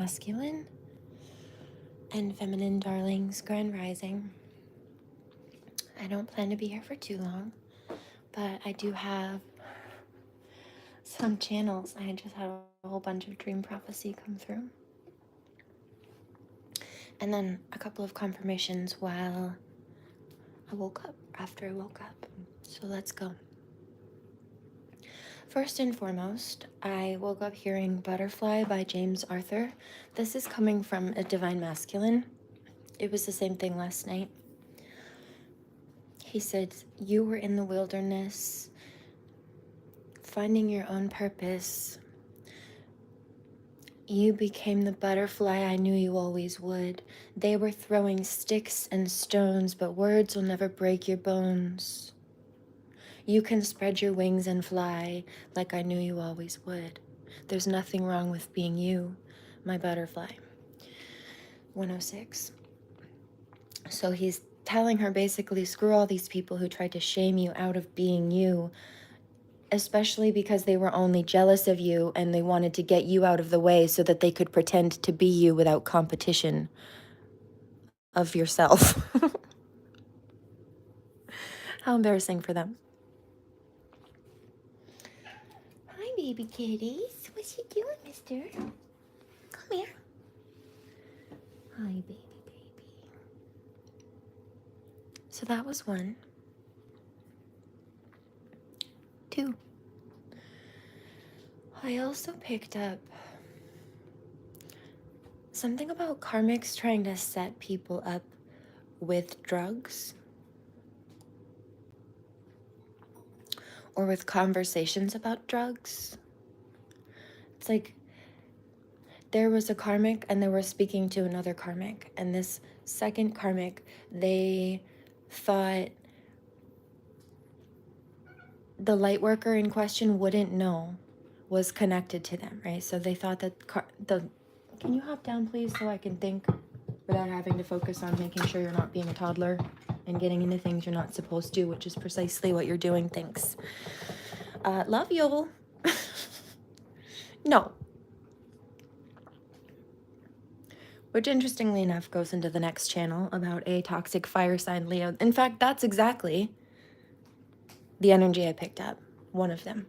masculine and feminine darlings, grand rising. I don't plan to be here for too long, but I do have some channels. I just had a whole bunch of dream prophecy come through. And then a couple of confirmations while I woke up, after I woke up. So let's go. First and foremost, I woke up hearing Butterfly by James Arthur. This is coming from a divine masculine. It was the same thing last night. He said, you were in the wilderness, finding your own purpose. You became the butterfly I knew you always would. They were throwing sticks and stones, but words will never break your bones. You can spread your wings and fly like I knew you always would. There's nothing wrong with being you, my butterfly. 106. So he's telling her basically, screw all these people who tried to shame you out of being you, especially because they were only jealous of you and they wanted to get you out of the way so that they could pretend to be you without competition of yourself. How embarrassing for them. Hi, baby kitties. What's you doing, mister? Come here. Hi, baby. So that was 1. 2. I also picked up something about karmics trying to set people up with drugs or with conversations about drugs. It's like there was a karmic and they were speaking to another karmic, and this second karmic, they thought the light worker in question wouldn't know was connected to them, right? So they thought that can you hop down please so I can think without having to focus on making sure you're not being a toddler and getting into things you're not supposed to, which is precisely what you're doing. Thanks. Love you. No. Which interestingly enough goes into the next channel about a toxic fire sign Leo. In fact, that's exactly the energy I picked up, one of them.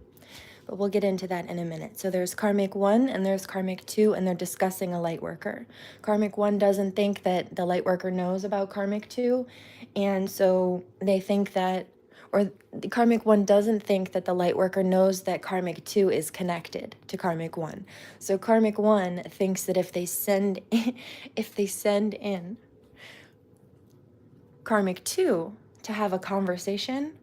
But we'll get into that in a minute. So there's karmic 1 and there's karmic 2, and they're discussing a light worker. Karmic 1 doesn't think that the light worker knows about karmic 2, and so they think that, or the karmic 1 doesn't think that the light worker knows that karmic 2 is connected to karmic 1. So karmic 1 thinks that if they send in karmic 2 to have a conversation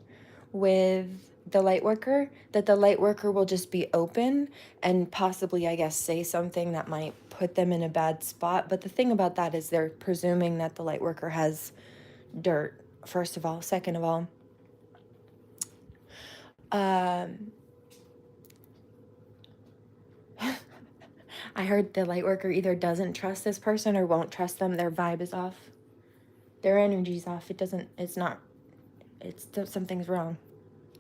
with the light worker, that the light worker will just be open and possibly, I guess, say something that might put them in a bad spot. But the thing about that is they're presuming that the light worker has dirt, first of all. Second of all, I heard the light worker either doesn't trust this person or won't trust them. Their vibe is off. Their energy's off. Something's wrong.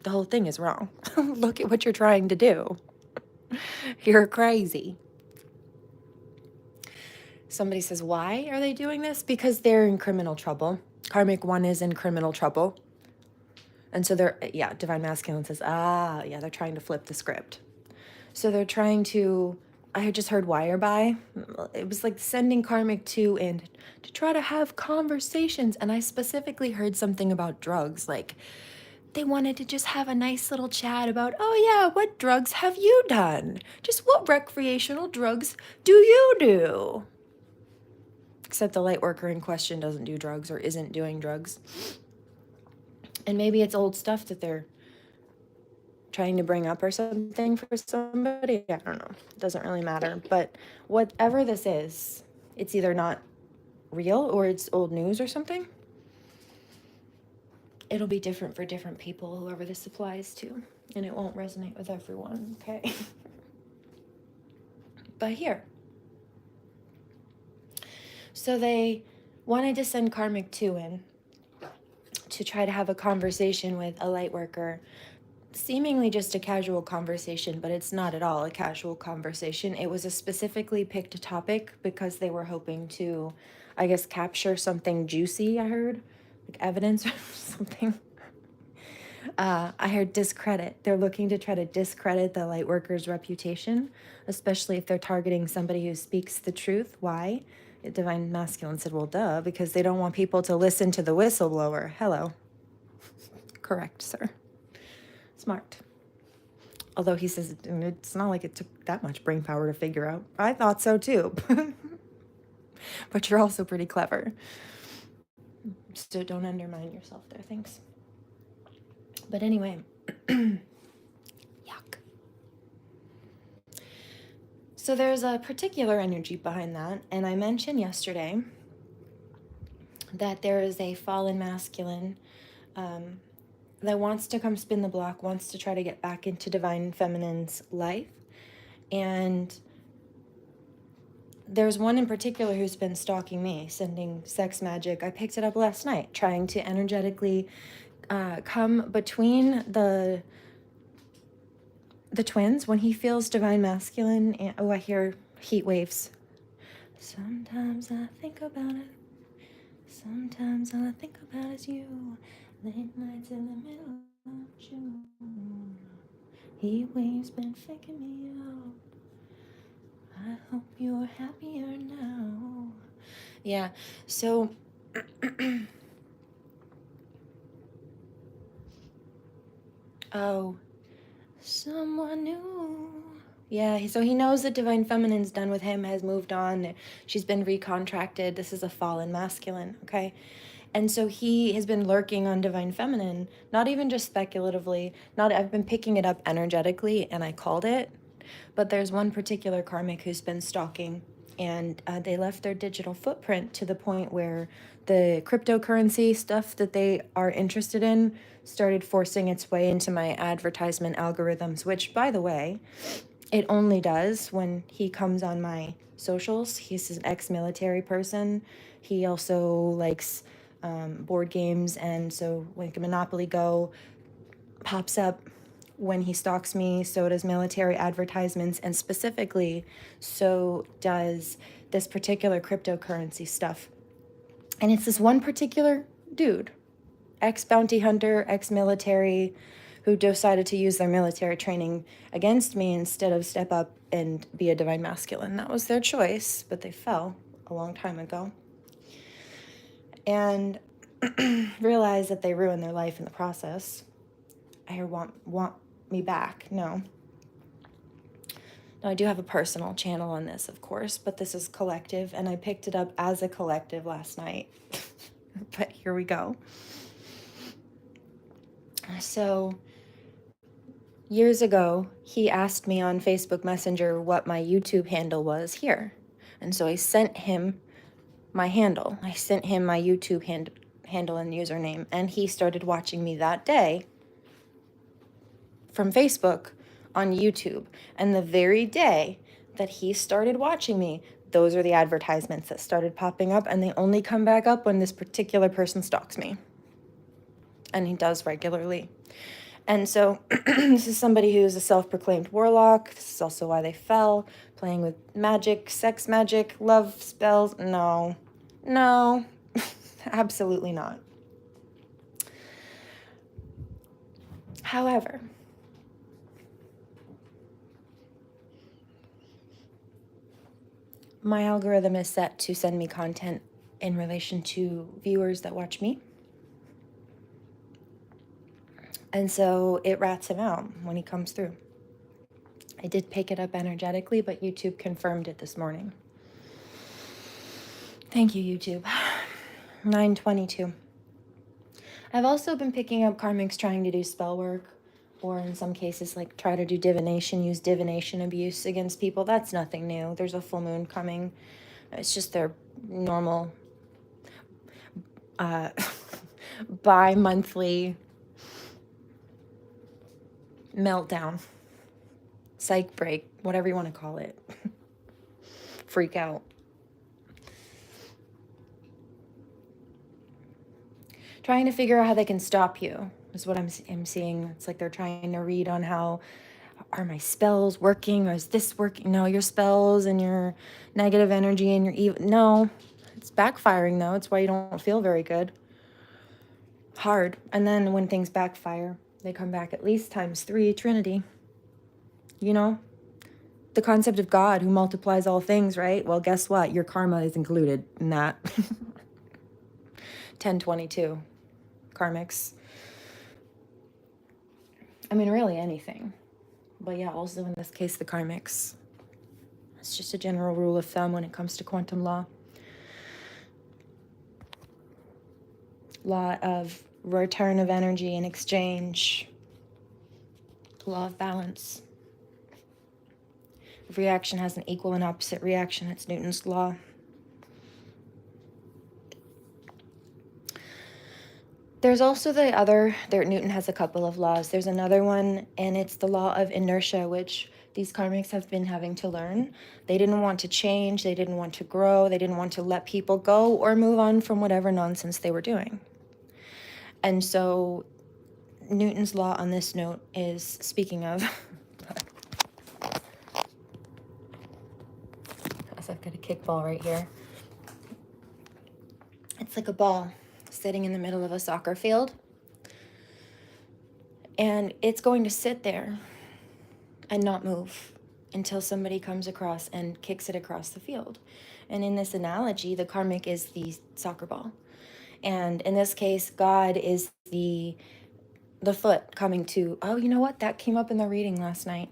The whole thing is wrong. Look at what you're trying to do. You're crazy. Somebody says, why are they doing this? Because they're in criminal trouble. Karmic 1 is in criminal trouble. And so Divine Masculine says, they're trying to flip the script. So they're trying to, I had just heard wire by. It was like sending karmic 2 in to try to have conversations. And I specifically heard something about drugs, like, they wanted to just have a nice little chat about, what drugs have you done? Just what recreational drugs do you do? Except the light worker in question doesn't do drugs or isn't doing drugs. And maybe it's old stuff that they're trying to bring up or something for somebody. I don't know. It doesn't really matter. But whatever this is, it's either not real or it's old news or something. It'll be different for different people, whoever this applies to, and it won't resonate with everyone, okay? But here. So they wanted to send karmic 2 in to try to have a conversation with a light worker seemingly just a casual conversation, but it's not at all a casual conversation. It was a specifically picked topic because they were hoping to, I guess, capture something juicy, I heard, like evidence or something. I heard discredit. They're looking to try to discredit the light worker's reputation, especially if they're targeting somebody who speaks the truth. Why? Divine Masculine said, well, duh, because they don't want people to listen to the whistleblower. Hello. Correct, sir. Smart. Although he says it's not like it took that much brain power to figure out. I thought so too. But you're also pretty clever. So don't undermine yourself there, thanks. But anyway, yuck. So there's a particular energy behind that, and I mentioned yesterday that there is a fallen masculine that wants to come spin the block, wants to try to get back into divine feminine's life. And there's one in particular who's been stalking me, sending sex magic. I picked it up last night, trying to energetically come between the twins when he feels divine masculine. And, oh, I hear heat waves. Sometimes I think about it. Sometimes all I think about is you. Late nights in the middle of June. Heat waves been faking me out. I hope you're happier now. Yeah, so oh, someone new. Yeah, so he knows that Divine Feminine's done with him, has moved on. She's been recontracted. This is a fallen masculine, okay? And so he has been lurking on Divine Feminine, not even just speculatively, I've been picking it up energetically, and I called it. But there's one particular karmic who's been stalking, and they left their digital footprint to the point where the cryptocurrency stuff that they are interested in started forcing its way into my advertisement algorithms, which, by the way, it only does when he comes on my socials. He's an ex-military person. He also likes board games, and so like Monopoly Go pops up when he stalks me. So does military advertisements, and specifically so does this particular cryptocurrency stuff. And it's this one particular dude, ex-bounty hunter, ex-military, who decided to use their military training against me instead of step up and be a divine masculine. That was their choice, but they fell a long time ago. And realized that they ruined their life in the process. I want me back. No. Now, I do have a personal channel on this, of course, but this is collective, and I picked it up as a collective last night. But here we go. So, years ago, he asked me on Facebook Messenger what my YouTube handle was here. And so I sent him my handle. I sent him my YouTube handle and username, and he started watching me that day from Facebook on YouTube. And the very day that he started watching me, those are the advertisements that started popping up, and they only come back up when this particular person stalks me. And he does regularly. And so this is somebody who's a self-proclaimed warlock. This is also why they fell, playing with magic, sex magic, love spells. No, absolutely not. However, my algorithm is set to send me content in relation to viewers that watch me. And so it rats him out when he comes through. I did pick it up energetically, but YouTube confirmed it this morning. Thank you, YouTube. 9:22. I've also been picking up karmics trying to do spell work, or in some cases, like try to do divination, use divination abuse against people. That's nothing new. There's a full moon coming. It's just their normal bi-monthly meltdown, psych break, whatever you want to call it. Freak out. Trying to figure out how they can stop you is what I'm seeing. It's like they're trying to read on how, are my spells working, or is this working? No, your spells and your negative energy and your evil. No, it's backfiring though. It's why you don't feel very good. Hard. And then when things backfire, they come back at least ×3, Trinity. You know, the concept of God who multiplies all things, right? Well, guess what? Your karma is included in that. 1022 karmics. I mean, really anything. But yeah, also in this case, the karmics. It's just a general rule of thumb when it comes to quantum law. Law of return of energy and exchange. Law of balance. If reaction has an equal and opposite reaction, it's Newton's law. There's also Newton has a couple of laws. There's another one, and it's the law of inertia, which these karmics have been having to learn. They didn't want to change, they didn't want to grow, they didn't want to let people go or move on from whatever nonsense they were doing. And so Newton's law on this note is, speaking of, I've got a kickball right here. It's like a ball sitting in the middle of a soccer field. And it's going to sit there and not move until somebody comes across and kicks it across the field. And in this analogy, the karmic is the soccer ball. And in this case, God is the foot coming to, oh, you know what? That came up in the reading last night.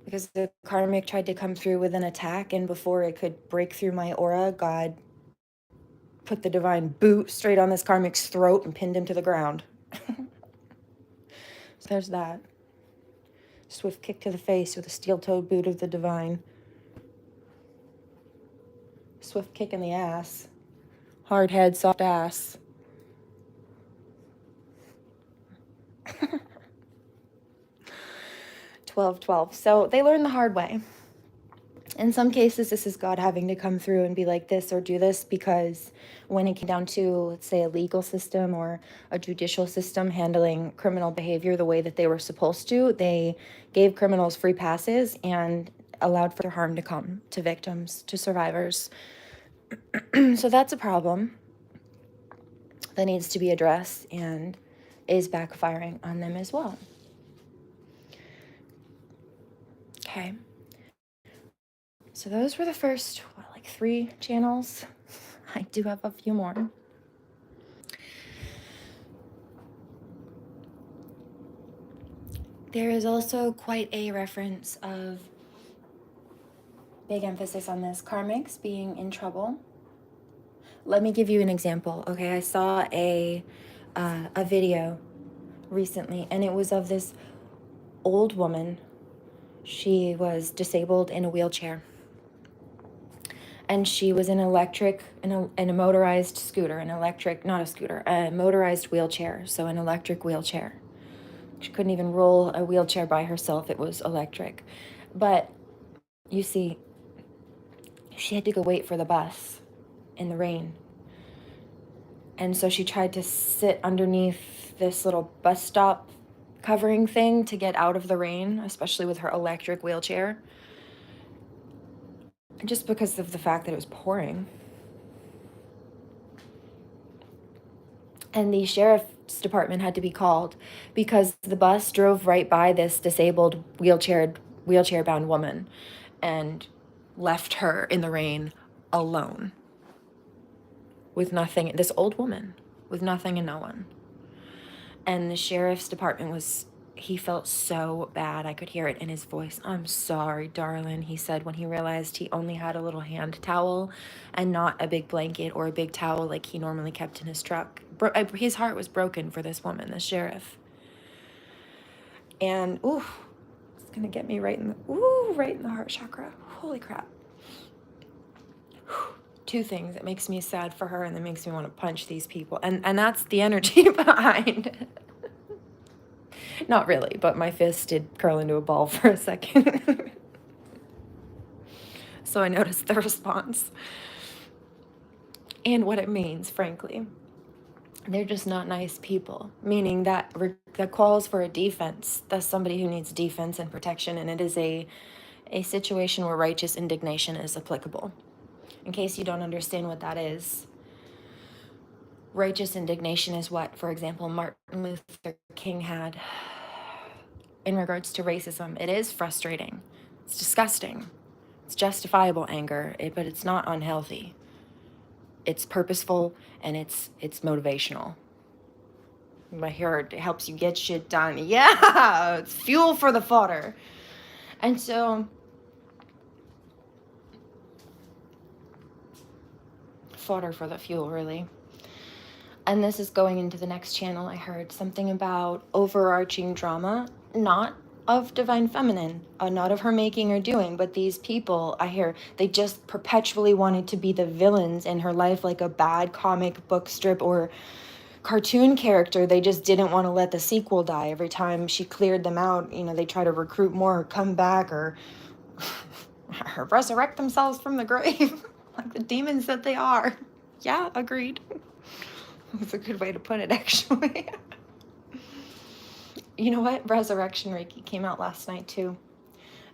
Because the karmic tried to come through with an attack, and before it could break through my aura, God put the divine boot straight on this karmic's throat and pinned him to the ground. So there's that. Swift kick to the face with a steel-toed boot of the divine. Swift kick in the ass. Hard head, soft ass. $12.12. So they learn the hard way. In some cases, this is God having to come through and be like this or do this, because when it came down to, let's say, a legal system or a judicial system handling criminal behavior the way that they were supposed to, they gave criminals free passes and allowed for harm to come to victims, to survivors. So that's a problem that needs to be addressed and is backfiring on them as well. Okay. So those were the first, 3 channels. I do have a few more. There is also quite a reference of big emphasis on this, karmics being in trouble. Let me give you an example. Okay, I saw a video recently, and it was of this old woman. She was disabled in a wheelchair. And she was in a motorized scooter, a motorized wheelchair, so an electric wheelchair. She couldn't even roll a wheelchair by herself, it was electric. But, you see, she had to go wait for the bus in the rain. And so she tried to sit underneath this little bus stop covering thing to get out of the rain, especially with her electric wheelchair. Just because of the fact that it was pouring. And the sheriff's department had to be called because the bus drove right by this disabled wheelchair-bound woman and left her in the rain alone with nothing. This old woman with nothing and no one. And the sheriff's department he felt so bad. I could hear it in his voice. "I'm sorry, darling," he said when he realized he only had a little hand towel and not a big blanket or a big towel like he normally kept in his truck. His heart was broken for this woman, the sheriff. And, it's going to get me right in the heart chakra. Holy crap. 2 things. It makes me sad for her, and it makes me want to punch these people. And that's the energy behind it. Not really, but my fist did curl into a ball for a second. So I noticed the response. And what it means, frankly. They're just not nice people, meaning that that calls for a defense. That's somebody who needs defense and protection, and it is a situation where righteous indignation is applicable. In case you don't understand what that is, righteous indignation is what, for example, Martin Luther King had in regards to racism. It is frustrating. It's disgusting. It's justifiable anger, but it's not unhealthy. It's purposeful and it's motivational. I hear it helps you get shit done. Yeah, it's fuel for the fodder. And so, fodder for the fuel, really. And this is going into the next channel. I heard something about overarching drama, not of divine feminine, not of her making or doing, but these people, I hear, they just perpetually wanted to be the villains in her life, like a bad comic book strip or cartoon character. They just didn't want to let the sequel die. Every time she cleared them out, they try to recruit more or come back or resurrect themselves from the grave like the demons that they are. Yeah, agreed. That's a good way to put it, actually. You know what? Resurrection Reiki came out last night, too.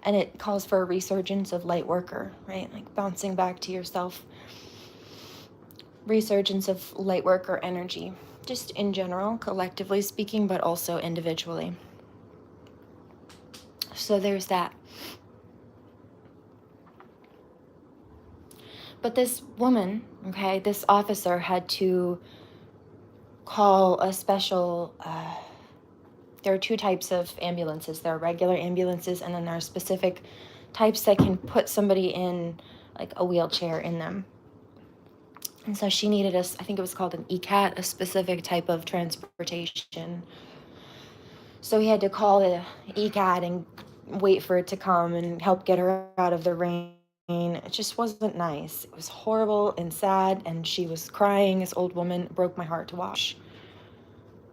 And it calls for a resurgence of light worker, right? Like bouncing back to yourself. Resurgence of light worker energy. Just in general, collectively speaking, but also individually. So there's that. But this woman, okay, this officer had to call a special, there are two types of ambulances. There are regular ambulances, and then there are specific types that can put somebody in like a wheelchair in them. And so she needed I think it was called an ECAT, a specific type of transportation. So he had to call the ECAT and wait for it to come and help get her out of the rain. It just wasn't nice. It was horrible and sad, and she was crying. This old woman broke my heart to watch.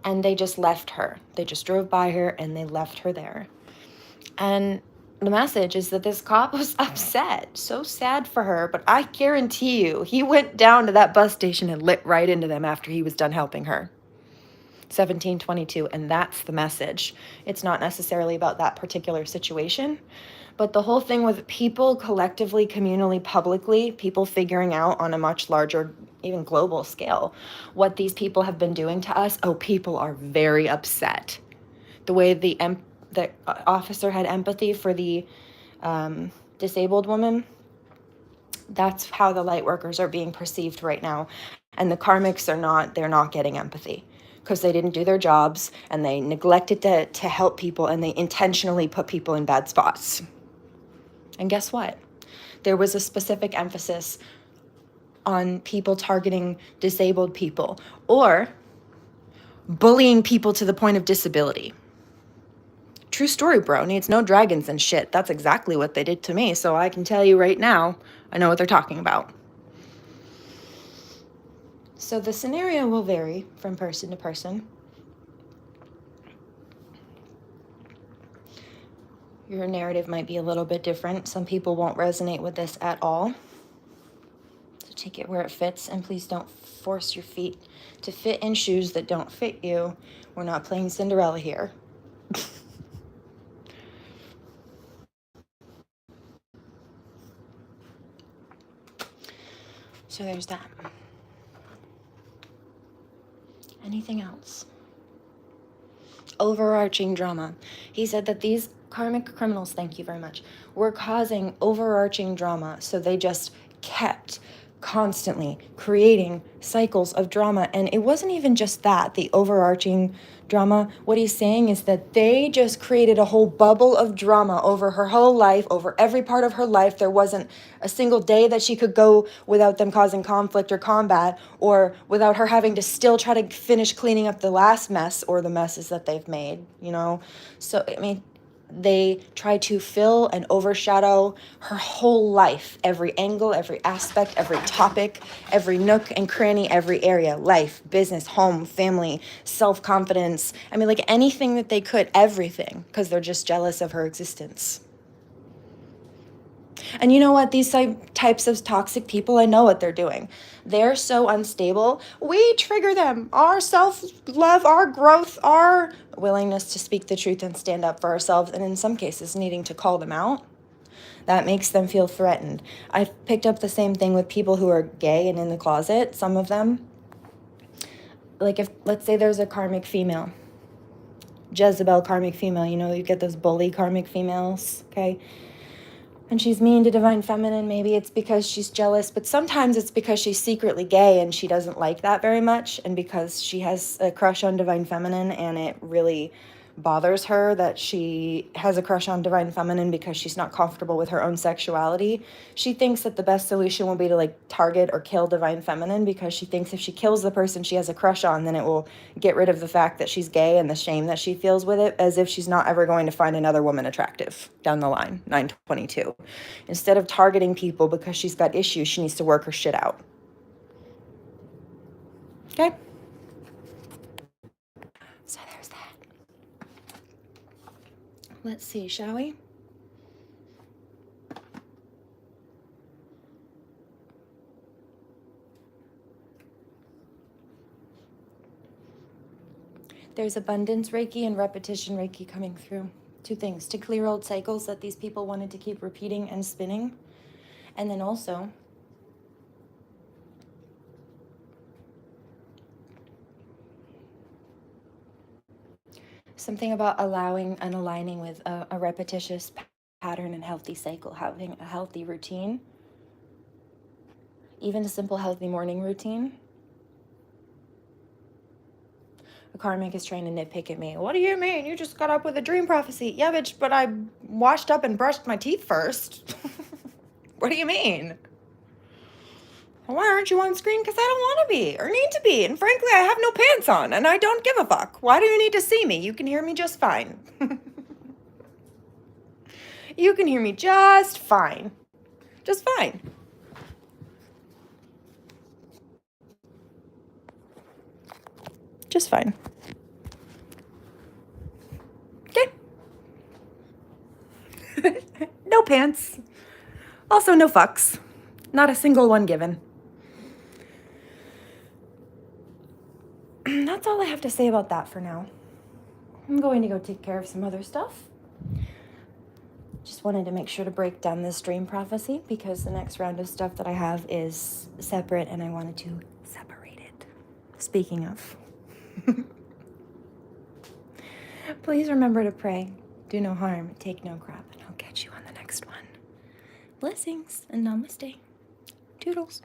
And they just left her. They just drove by her and they left her there. And the message is that this cop was upset, so sad for her, but I guarantee you, he went down to that bus station and lit right into them after he was done helping her. 1722, and that's the message. It's not necessarily about that particular situation, but the whole thing with people collectively, communally, publicly, people figuring out on a much larger, even global scale, what these people have been doing to us. Oh, people are very upset. The way the officer had empathy for the disabled woman, that's how the light workers are being perceived right now. And the karmics they're not getting empathy because they didn't do their jobs and they neglected to help people, and they intentionally put people in bad spots. And guess what? There was a specific emphasis on people targeting disabled people or bullying people to the point of disability. True story, bro. Needs no dragons and shit. That's exactly what they did to me. So I can tell you right now, I know what they're talking about. So the scenario will vary from person to person. Your narrative might be a little bit different. Some people won't resonate with this at all. So take it where it fits, and please don't force your feet to fit in shoes that don't fit you. We're not playing Cinderella here. So there's that. Anything else? Overarching drama. He said that these karmic criminals, thank you very much, were causing overarching drama. So they just kept constantly creating cycles of drama. And it wasn't even just that, the overarching drama. What he's saying is that they just created a whole bubble of drama over her whole life, over every part of her life. There wasn't a single day that she could go without them causing conflict or combat, or without her having to still try to finish cleaning up the last mess or the messes that they've made, So, I mean, they try to fill and overshadow her whole life, every angle, every aspect, every topic, every nook and cranny, every area, life, business, home, family, self-confidence. I mean, like anything that they could, everything, because they're just jealous of her existence. And you know what? These types of toxic people, I know what they're doing. They're so unstable. We trigger them. Our self-love, our growth, our willingness to speak the truth and stand up for ourselves, and in some cases, needing to call them out, that makes them feel threatened. I've picked up the same thing with people who are gay and in the closet. Some of them, like if, let's say there's a karmic female, Jezebel karmic female, you know, you get those bully karmic females, okay? And she's mean to divine feminine. Maybe it's because she's jealous, but sometimes it's because she's secretly gay and she doesn't like that very much, and because she has a crush on divine feminine and it really bothers her that she has a crush on divine feminine because she's not comfortable with her own sexuality. She thinks that the best solution will be to like target or kill divine feminine, because she thinks if she kills the person she has a crush on, then it will get rid of the fact that she's gay and the shame that she feels with it, as if she's not ever going to find another woman attractive down the line. 922. Instead of targeting people because she's got issues, she needs to work her shit out. Okay? So there's that. Let's see, shall we? There's abundance Reiki and repetition Reiki coming through. Two things: to clear old cycles that these people wanted to keep repeating and spinning. And then also something about allowing and aligning with a repetitious pattern and healthy cycle, having a healthy routine, even a simple healthy morning routine. A karmic is trying to nitpick at me. What do you mean? You just got up with a dream prophecy. Yeah, bitch, but I washed up and brushed my teeth first. What do you mean? Why aren't you on screen? Because I don't want to be or need to be. And frankly, I have no pants on and I don't give a fuck. Why do you need to see me? You can hear me just fine. You can hear me just fine. Just fine. Just fine. Okay. No pants. Also no fucks. Not a single one given. That's all I have to say about that for now. I'm going to go take care of some other stuff. Just wanted to make sure to break down this dream prophecy because the next round of stuff that I have is separate and I wanted to separate it. Speaking of. Please remember to pray, do no harm, take no crap, and I'll catch you on the next one. Blessings and namaste. Toodles.